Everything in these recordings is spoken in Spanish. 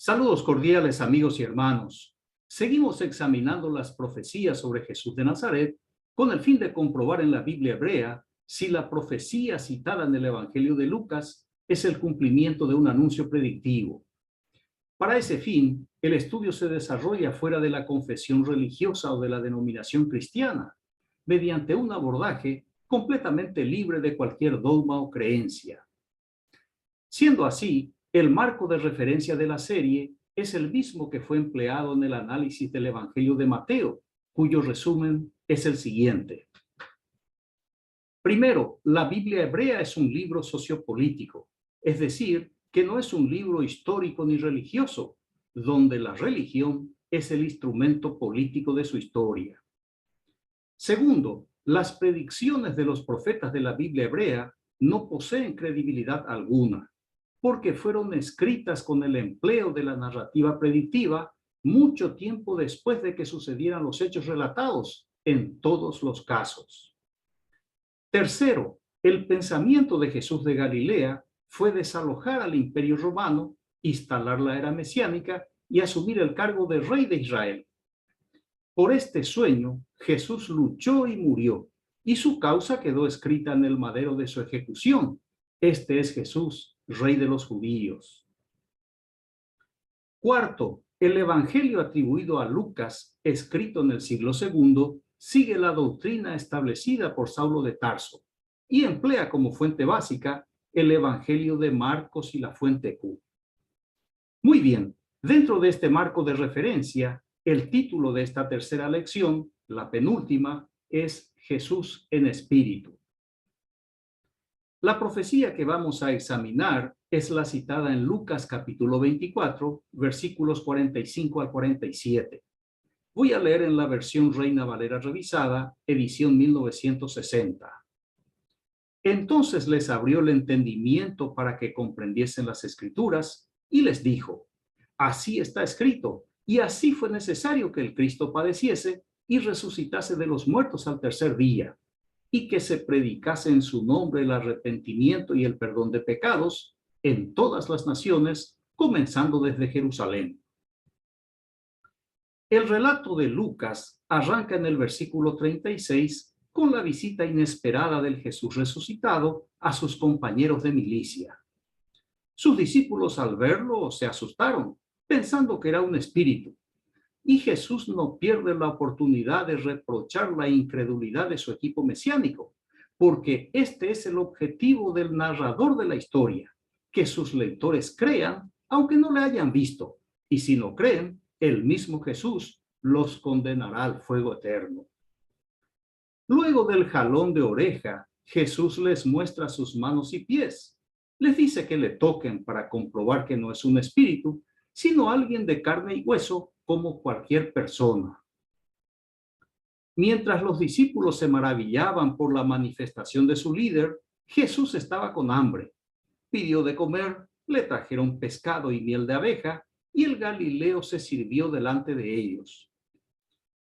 Saludos cordiales amigos y hermanos. Seguimos examinando las profecías sobre Jesús de Nazaret con el fin de comprobar en la Biblia hebrea si la profecía citada en el Evangelio de Lucas es el cumplimiento de un anuncio predictivo. Para ese fin, el estudio se desarrolla fuera de la confesión religiosa o de la denominación cristiana, mediante un abordaje completamente libre de cualquier dogma o creencia. Siendo así, el marco de referencia de la serie es el mismo que fue empleado en el análisis del Evangelio de Mateo, cuyo resumen es el siguiente. Primero, la Biblia hebrea es un libro sociopolítico, es decir, que no es un libro histórico ni religioso, donde la religión es el instrumento político de su historia. Segundo, las predicciones de los profetas de la Biblia hebrea no poseen credibilidad alguna, porque fueron escritas con el empleo de la narrativa predictiva mucho tiempo después de que sucedieran los hechos relatados en todos los casos. Tercero, el pensamiento de Jesús de Galilea fue desalojar al Imperio Romano, instalar la era mesiánica y asumir el cargo de rey de Israel. Por este sueño, Jesús luchó y murió, y su causa quedó escrita en el madero de su ejecución. Este es Jesús, Rey de los judíos. Cuarto, el Evangelio atribuido a Lucas, escrito en el siglo II, sigue la doctrina establecida por Saulo de Tarso y emplea como fuente básica el Evangelio de Marcos y la fuente Q. Muy bien, dentro de este marco de referencia, el título de esta tercera lección, la penúltima, es Jesús en Espíritu. La profecía que vamos a examinar es la citada en Lucas capítulo 24, versículos 45 al 47. Voy a leer en la versión Reina Valera revisada, edición 1960. Entonces les abrió el entendimiento para que comprendiesen las Escrituras y les dijo: así está escrito, y así fue necesario que el Cristo padeciese y resucitase de los muertos al tercer día, y que se predicase en su nombre el arrepentimiento y el perdón de pecados en todas las naciones, comenzando desde Jerusalén. El relato de Lucas arranca en el versículo 36 con la visita inesperada del Jesús resucitado a sus compañeros de milicia. Sus discípulos al verlo se asustaron, pensando que era un espíritu. Y Jesús no pierde la oportunidad de reprochar la incredulidad de su equipo mesiánico, porque este es el objetivo del narrador de la historia, que sus lectores crean, aunque no le hayan visto, y si no creen, el mismo Jesús los condenará al fuego eterno. Luego del jalón de oreja, Jesús les muestra sus manos y pies. Les dice que le toquen para comprobar que no es un espíritu, sino alguien de carne y hueso como cualquier persona. Mientras los discípulos se maravillaban por la manifestación de su líder, Jesús estaba con hambre. Pidió de comer, le trajeron pescado y miel de abeja, y el Galileo se sirvió delante de ellos.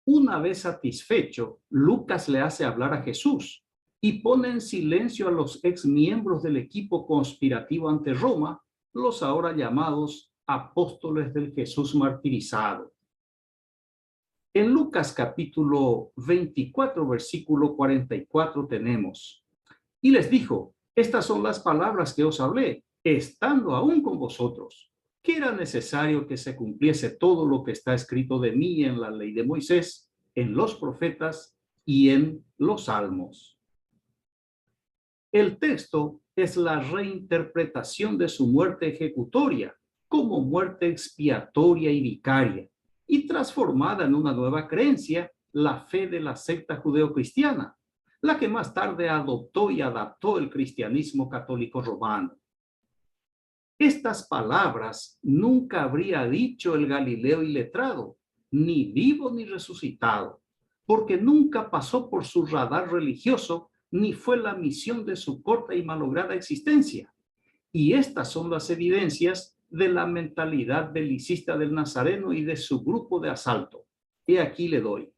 Una vez satisfecho, Lucas le hace hablar a Jesús y pone en silencio a los exmiembros del equipo conspirativo ante Roma, los ahora llamados apóstoles del Jesús martirizado. En Lucas capítulo 24, versículo 44 tenemos: y les dijo, estas son las palabras que os hablé, estando aún con vosotros, que era necesario que se cumpliese todo lo que está escrito de mí en la ley de Moisés, en los profetas y en los salmos. El texto es la reinterpretación de su muerte ejecutoria como muerte expiatoria y vicaria, y transformada en una nueva creencia, la fe de la secta judeocristiana, la que más tarde adoptó y adaptó el cristianismo católico romano. Estas palabras nunca habría dicho el Galileo iletrado, ni vivo ni resucitado, porque nunca pasó por su radar religioso, ni fue la misión de su corta y malograda existencia. Y estas son las evidencias de la mentalidad belicista del Nazareno y de su grupo de asalto. Y aquí le doy.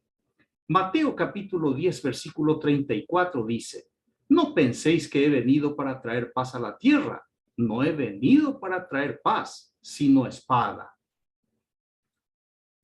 Mateo capítulo 10, versículo 34 dice: no penséis que he venido para traer paz a la tierra. No he venido para traer paz, sino espada.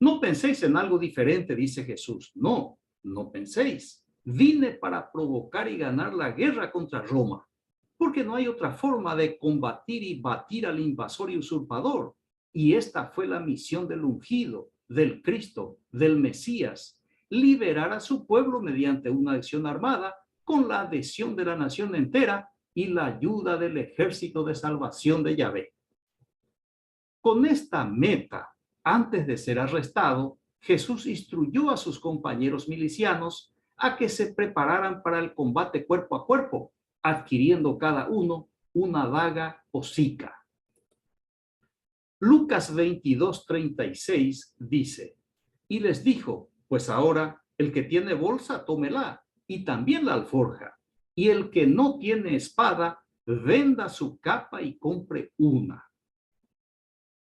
No penséis en algo diferente, dice Jesús. No, no penséis. Vine para provocar y ganar la guerra contra Roma, porque no hay otra forma de combatir y batir al invasor y usurpador. Y esta fue la misión del ungido, del Cristo, del Mesías: liberar a su pueblo mediante una acción armada, con la adhesión de la nación entera y la ayuda del ejército de salvación de Yahvé. Con esta meta, antes de ser arrestado, Jesús instruyó a sus compañeros milicianos a que se prepararan para el combate cuerpo a cuerpo, adquiriendo cada uno una daga o sica. Lucas 22:36 dice: y les dijo, pues ahora el que tiene bolsa, tómela, y también la alforja, y el que no tiene espada, venda su capa y compre una.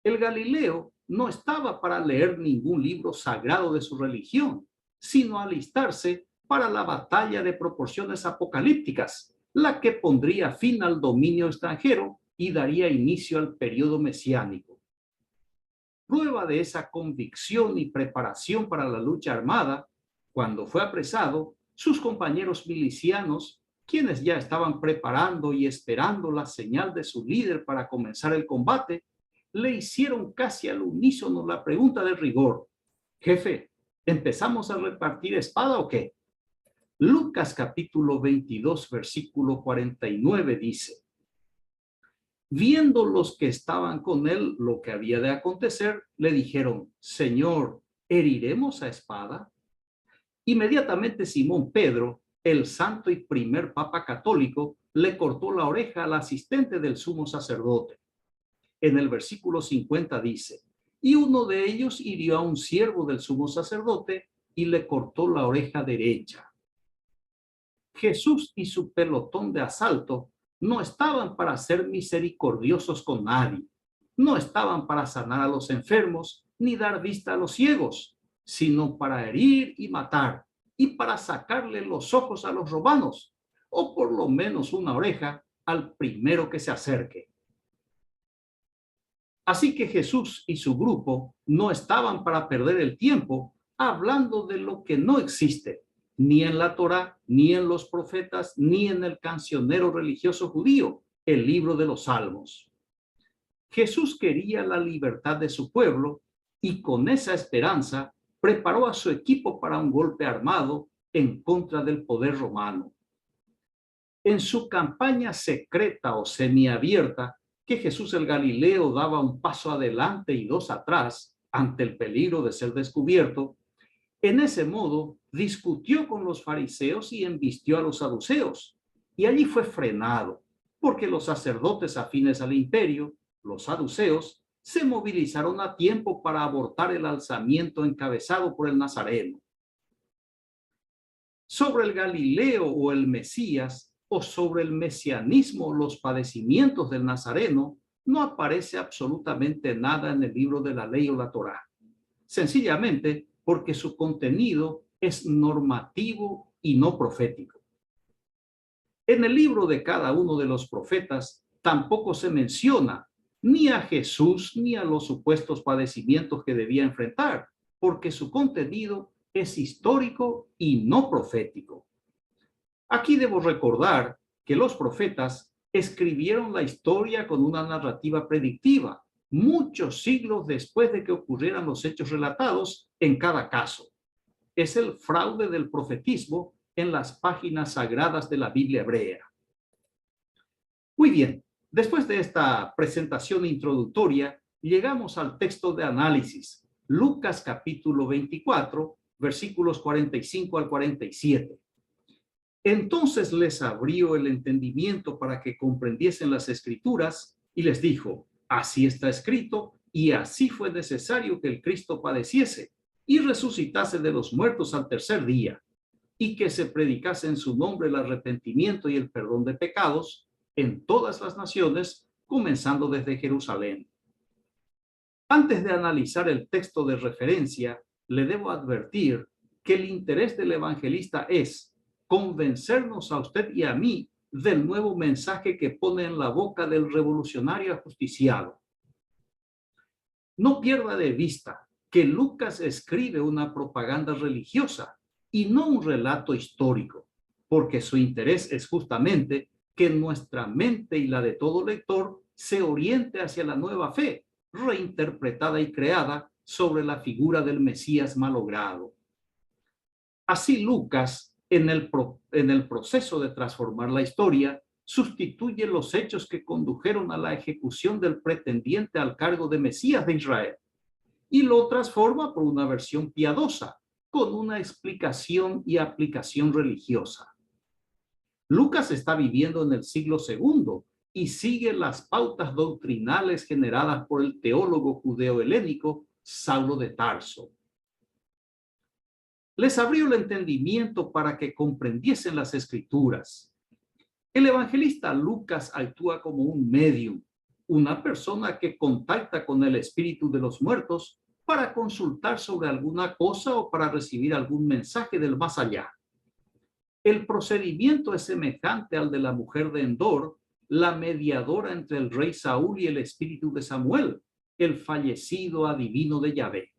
El Galileo no estaba para leer ningún libro sagrado de su religión, sino alistarse para la batalla de proporciones apocalípticas, la que pondría fin al dominio extranjero y daría inicio al periodo mesiánico. Prueba de esa convicción y preparación para la lucha armada, cuando fue apresado, sus compañeros milicianos, quienes ya estaban preparando y esperando la señal de su líder para comenzar el combate, le hicieron casi al unísono la pregunta de rigor: jefe, ¿empezamos a repartir espada o qué? Lucas capítulo 22, versículo 49 dice: viendo los que estaban con él lo que había de acontecer, le dijeron: Señor, ¿heriremos a espada? Inmediatamente Simón Pedro, el santo y primer papa católico, le cortó la oreja al asistente del sumo sacerdote. En el versículo 50 dice: y uno de ellos hirió a un siervo del sumo sacerdote y le cortó la oreja derecha. Jesús y su pelotón de asalto no estaban para ser misericordiosos con nadie, no estaban para sanar a los enfermos ni dar vista a los ciegos, sino para herir y matar, y para sacarle los ojos a los romanos, o por lo menos una oreja al primero que se acerque. Así que Jesús y su grupo no estaban para perder el tiempo hablando de lo que no existe, ni en la Torá, ni en los profetas, ni en el cancionero religioso judío, el libro de los Salmos. Jesús quería la libertad de su pueblo y con esa esperanza preparó a su equipo para un golpe armado en contra del poder romano. En su campaña secreta o semiabierta, que Jesús el Galileo daba un paso adelante y dos atrás ante el peligro de ser descubierto, en ese modo discutió con los fariseos y embistió a los saduceos, y allí fue frenado, porque los sacerdotes afines al imperio, los saduceos, se movilizaron a tiempo para abortar el alzamiento encabezado por el Nazareno. Sobre el Galileo o el Mesías, o sobre el mesianismo o los padecimientos del Nazareno, no aparece absolutamente nada en el libro de la ley o la Torá, sencillamente porque su contenido es normativo y no profético. En el libro de cada uno de los profetas tampoco se menciona ni a Jesús ni a los supuestos padecimientos que debía enfrentar, porque su contenido es histórico y no profético. Aquí debo recordar que los profetas escribieron la historia con una narrativa predictiva, muchos siglos después de que ocurrieran los hechos relatados en cada caso. Es el fraude del profetismo en las páginas sagradas de la Biblia hebrea. Muy bien, después de esta presentación introductoria, llegamos al texto de análisis, Lucas capítulo 24, versículos 45 al 47. Entonces les abrió el entendimiento para que comprendiesen las escrituras y les dijo: así está escrito y así fue necesario que el Cristo padeciese y resucitase de los muertos al tercer día, y que se predicase en su nombre el arrepentimiento y el perdón de pecados en todas las naciones, comenzando desde Jerusalén. Antes de analizar el texto de referencia, le debo advertir que el interés del evangelista es convencernos a usted y a mí del nuevo mensaje que pone en la boca del revolucionario ajusticiado. No pierda de vista que Lucas escribe una propaganda religiosa y no un relato histórico, porque su interés es justamente que nuestra mente y la de todo lector se oriente hacia la nueva fe, reinterpretada y creada sobre la figura del Mesías malogrado. Así Lucas, en el proceso de transformar la historia, sustituye los hechos que condujeron a la ejecución del pretendiente al cargo de Mesías de Israel y lo transforma por una versión piadosa, con una explicación y aplicación religiosa. Lucas está viviendo en el siglo II y sigue las pautas doctrinales generadas por el teólogo judeo-helénico Saulo de Tarso. Les abrió el entendimiento para que comprendiesen las escrituras. El evangelista Lucas actúa como un medium, una persona que contacta con el espíritu de los muertos para consultar sobre alguna cosa o para recibir algún mensaje del más allá. El procedimiento es semejante al de la mujer de Endor, la mediadora entre el rey Saúl y el espíritu de Samuel, el fallecido adivino de Yahvé.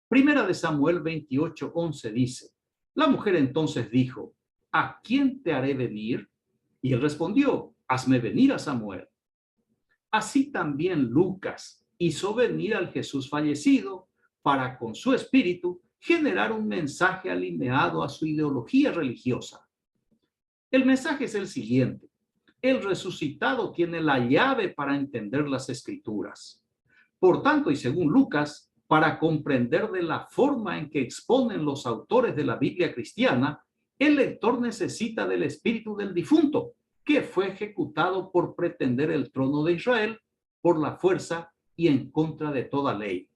Primera de Samuel 28:11 dice: la mujer entonces dijo, ¿a quién te haré venir? Y él respondió, hazme venir a Samuel. Así también Lucas hizo venir al Jesús fallecido para con su espíritu generar un mensaje alineado a su ideología religiosa. El mensaje es el siguiente: el resucitado tiene la llave para entender las escrituras. Por tanto, y según Lucas, para comprender de la forma en que exponen los autores de la Biblia cristiana, el lector necesita del espíritu del difunto, que fue ejecutado por pretender el trono de Israel por la fuerza y en contra de toda ley.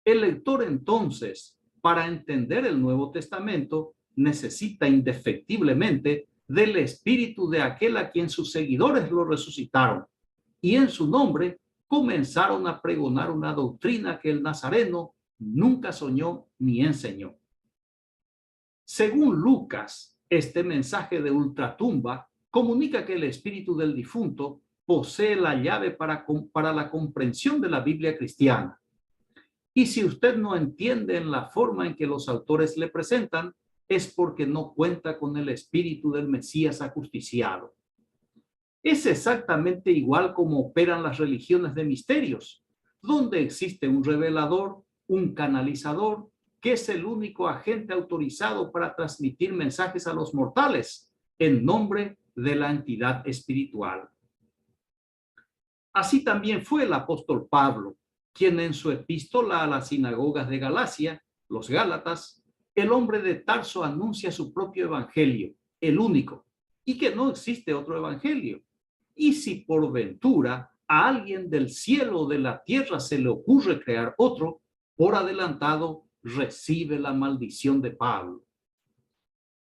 El lector entonces, para entender el Nuevo Testamento, necesita indefectiblemente del espíritu de aquel a quien sus seguidores lo resucitaron y en su nombre comenzaron a pregonar una doctrina que el nazareno nunca soñó ni enseñó. Según Lucas, este mensaje de ultratumba comunica que el espíritu del difunto posee la llave para la comprensión de la Biblia cristiana. Y si usted no entiende en la forma en que los autores le presentan, es porque no cuenta con el espíritu del Mesías ajusticiado. Es exactamente igual como operan las religiones de misterios, donde existe un revelador, un canalizador, que es el único agente autorizado para transmitir mensajes a los mortales en nombre de la entidad espiritual. Así también fue el apóstol Pablo, quien en su epístola a las sinagogas de Galacia, los Gálatas, el hombre de Tarso anuncia su propio evangelio, el único, y que no existe otro evangelio. Y si por ventura a alguien del cielo o de la tierra se le ocurre crear otro, por adelantado recibe la maldición de Pablo.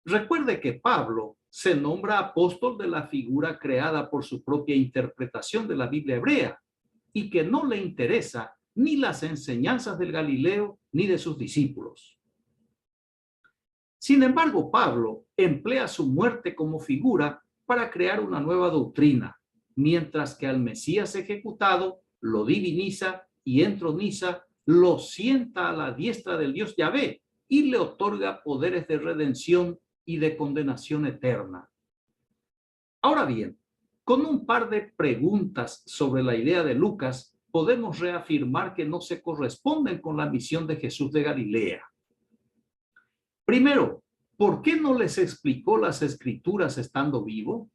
Recuerde que Pablo se nombra apóstol de la figura creada por su propia interpretación de la Biblia hebrea y que no le interesa ni las enseñanzas del Galileo ni de sus discípulos. Sin embargo, Pablo emplea su muerte como figura para crear una nueva doctrina, mientras que al Mesías ejecutado lo diviniza y entroniza, lo sienta a la diestra del Dios Yahvé y le otorga poderes de redención y de condenación eterna. Ahora bien, con un par de preguntas sobre la idea de Lucas, podemos reafirmar que no se corresponden con la misión de Jesús de Galilea. Primero, ¿por qué no les explicó las escrituras estando vivo?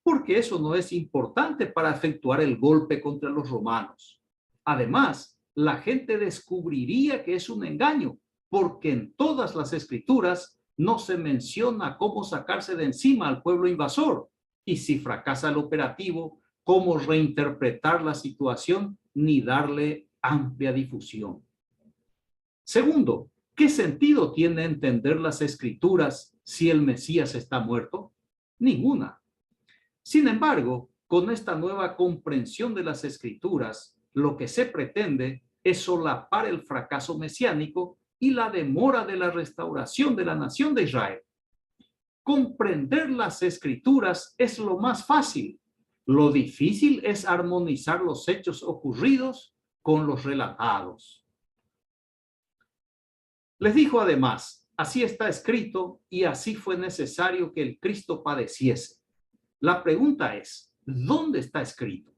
Porque eso no es importante para efectuar el golpe contra los romanos. Además, la gente descubriría que es un engaño, porque en todas las escrituras no se menciona cómo sacarse de encima al pueblo invasor, y si fracasa el operativo, cómo reinterpretar la situación ni darle amplia difusión. Segundo, ¿qué sentido tiene entender las escrituras si el Mesías está muerto? Ninguna. Sin embargo, con esta nueva comprensión de las escrituras, lo que se pretende es solapar el fracaso mesiánico y la demora de la restauración de la nación de Israel. Comprender las escrituras es lo más fácil, Lo difícil es armonizar los hechos ocurridos con los relatados. Les dijo además, así está escrito y así fue necesario que el Cristo padeciese. La pregunta es, ¿dónde está escrito?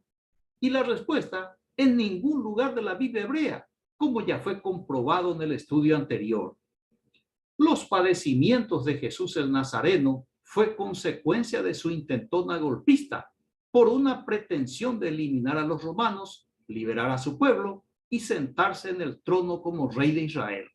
Y la respuesta, en ningún lugar de la Biblia hebrea, como ya fue comprobado en el estudio anterior. Los padecimientos de Jesús el Nazareno fue consecuencia de su intentona golpista por una pretensión de eliminar a los romanos, liberar a su pueblo y sentarse en el trono como rey de Israel.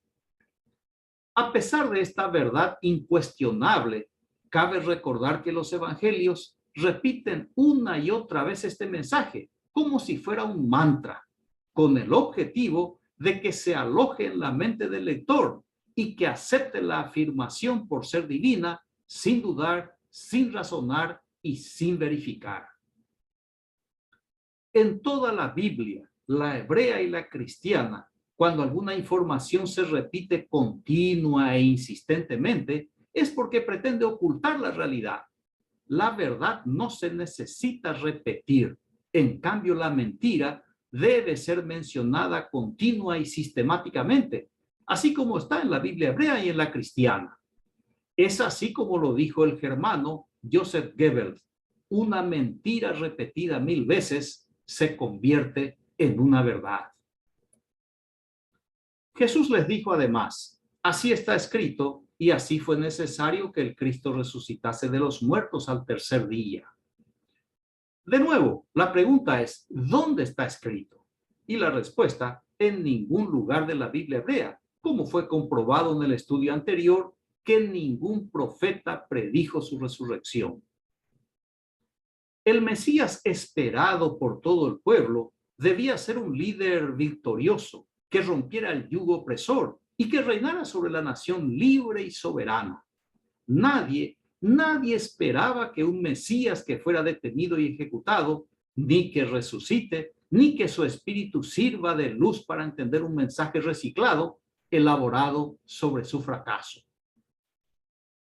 A pesar de esta verdad incuestionable, cabe recordar que los evangelios repiten una y otra vez este mensaje como si fuera un mantra, con el objetivo de que se aloje en la mente del lector y que acepte la afirmación por ser divina sin dudar, sin razonar y sin verificar. En toda la Biblia, la hebrea y la cristiana, cuando alguna información se repite continua e insistentemente, es porque pretende ocultar la realidad. La verdad no se necesita repetir. En cambio, la mentira debe ser mencionada continua y sistemáticamente, así como está en la Biblia hebrea y en la cristiana. Es así como lo dijo el germano Joseph Goebbels: una mentira repetida 1000 veces se convierte en una verdad. Jesús les dijo además, así está escrito y así fue necesario que el Cristo resucitase de los muertos al tercer día. De nuevo, la pregunta es, ¿dónde está escrito? Y la respuesta, en ningún lugar de la Biblia hebrea, como fue comprobado en el estudio anterior, que ningún profeta predijo su resurrección. El Mesías esperado por todo el pueblo debía ser un líder victorioso, que rompiera el yugo opresor y que reinara sobre la nación libre y soberana. Nadie esperaba que un Mesías que fuera detenido y ejecutado, ni que resucite, ni que su espíritu sirva de luz para entender un mensaje reciclado, elaborado sobre su fracaso.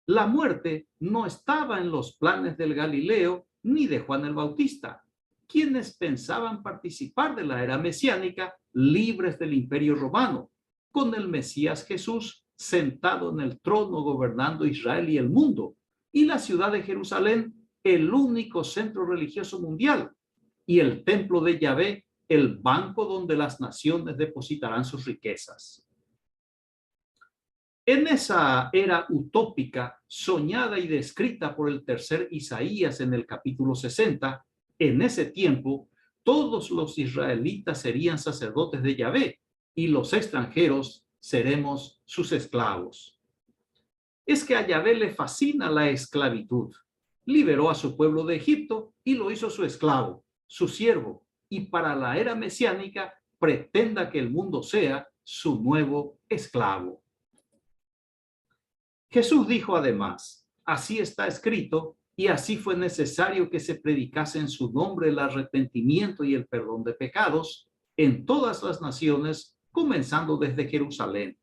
La muerte no estaba en los planes del Galileo ni de Juan el Bautista, quienes pensaban participar de la era mesiánica libres del Imperio Romano, con el Mesías Jesús sentado en el trono gobernando Israel y el mundo, y la ciudad de Jerusalén el único centro religioso mundial, y el templo de Yahvé el banco donde las naciones depositarán sus riquezas. En esa era utópica, soñada y descrita por el tercer Isaías en el capítulo 60, en ese tiempo, todos los israelitas serían sacerdotes de Yahvé y los extranjeros seremos sus esclavos. Es que a Yahvé le fascina la esclavitud. Liberó a su pueblo de Egipto y lo hizo su esclavo, su siervo, y para la era mesiánica pretenda que el mundo sea su nuevo esclavo. Jesús dijo además, así está escrito y así fue necesario que se predicase en su nombre el arrepentimiento y el perdón de pecados en todas las naciones, comenzando desde Jerusalén.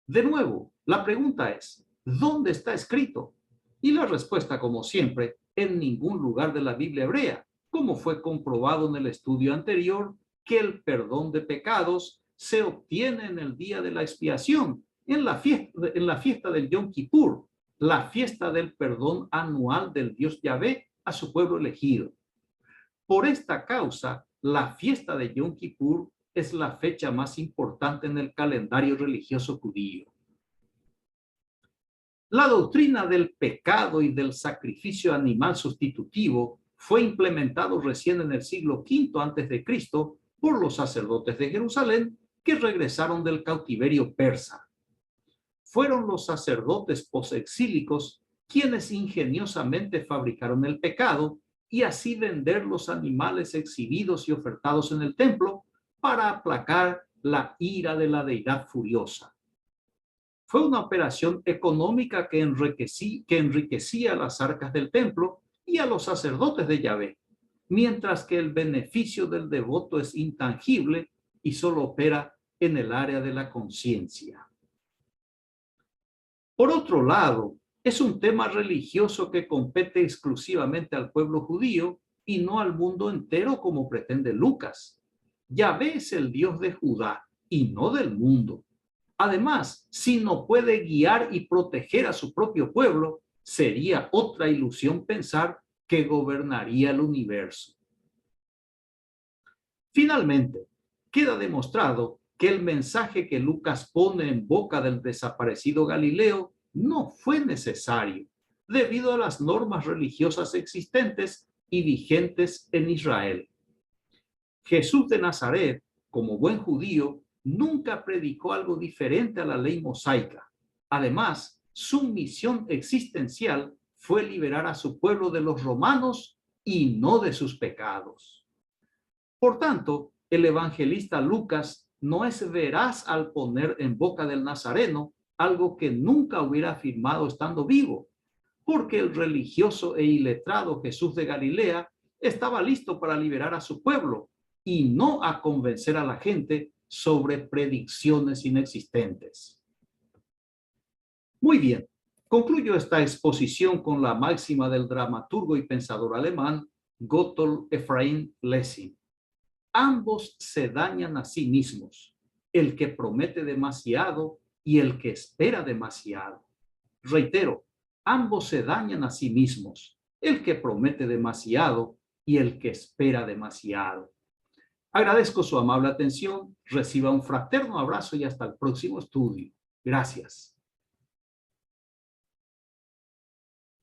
De nuevo, la pregunta es, ¿dónde está escrito? Y la respuesta, como siempre, en ningún lugar de la Biblia hebrea, como fue comprobado en el estudio anterior, que el perdón de pecados se obtiene en el día de la expiación, en la fiesta del Yom Kippur, la fiesta del perdón anual del Dios Yahvé a su pueblo elegido. Por esta causa, la fiesta de Yom Kippur es la fecha más importante en el calendario religioso judío. La doctrina del pecado y del sacrificio animal sustitutivo fue implementado recién en el siglo V a.C. por los sacerdotes de Jerusalén que regresaron del cautiverio persa. Fueron los sacerdotes posexílicos quienes ingeniosamente fabricaron el pecado y así vender los animales exhibidos y ofertados en el templo para aplacar la ira de la deidad furiosa. Fue una operación económica que enriquecía las arcas del templo y a los sacerdotes de Yahvé, mientras que el beneficio del devoto es intangible y solo opera en el área de la conciencia. Por otro lado, es un tema religioso que compete exclusivamente al pueblo judío y no al mundo entero como pretende Lucas. Yahvé es el Dios de Judá y no del mundo. Además, si no puede guiar y proteger a su propio pueblo, sería otra ilusión pensar que gobernaría el universo. Finalmente, queda demostrado que el mensaje que Lucas pone en boca del desaparecido Galileo no fue necesario, debido a las normas religiosas existentes y vigentes en Israel. Jesús de Nazaret, como buen judío, nunca predicó algo diferente a la ley mosaica. Además, su misión existencial fue liberar a su pueblo de los romanos y no de sus pecados. Por tanto, el evangelista Lucas no es veraz al poner en boca del nazareno algo que nunca hubiera afirmado estando vivo, porque el religioso e iletrado Jesús de Galilea estaba listo para liberar a su pueblo y no a convencer a la gente sobre predicciones inexistentes. Muy bien, concluyo esta exposición con la máxima del dramaturgo y pensador alemán Gotthold Ephraim Lessing. Ambos se dañan a sí mismos, el que promete demasiado y el que espera demasiado. Reitero, ambos se dañan a sí mismos, el que promete demasiado y el que espera demasiado. Agradezco su amable atención, reciba un fraterno abrazo y hasta el próximo estudio. Gracias.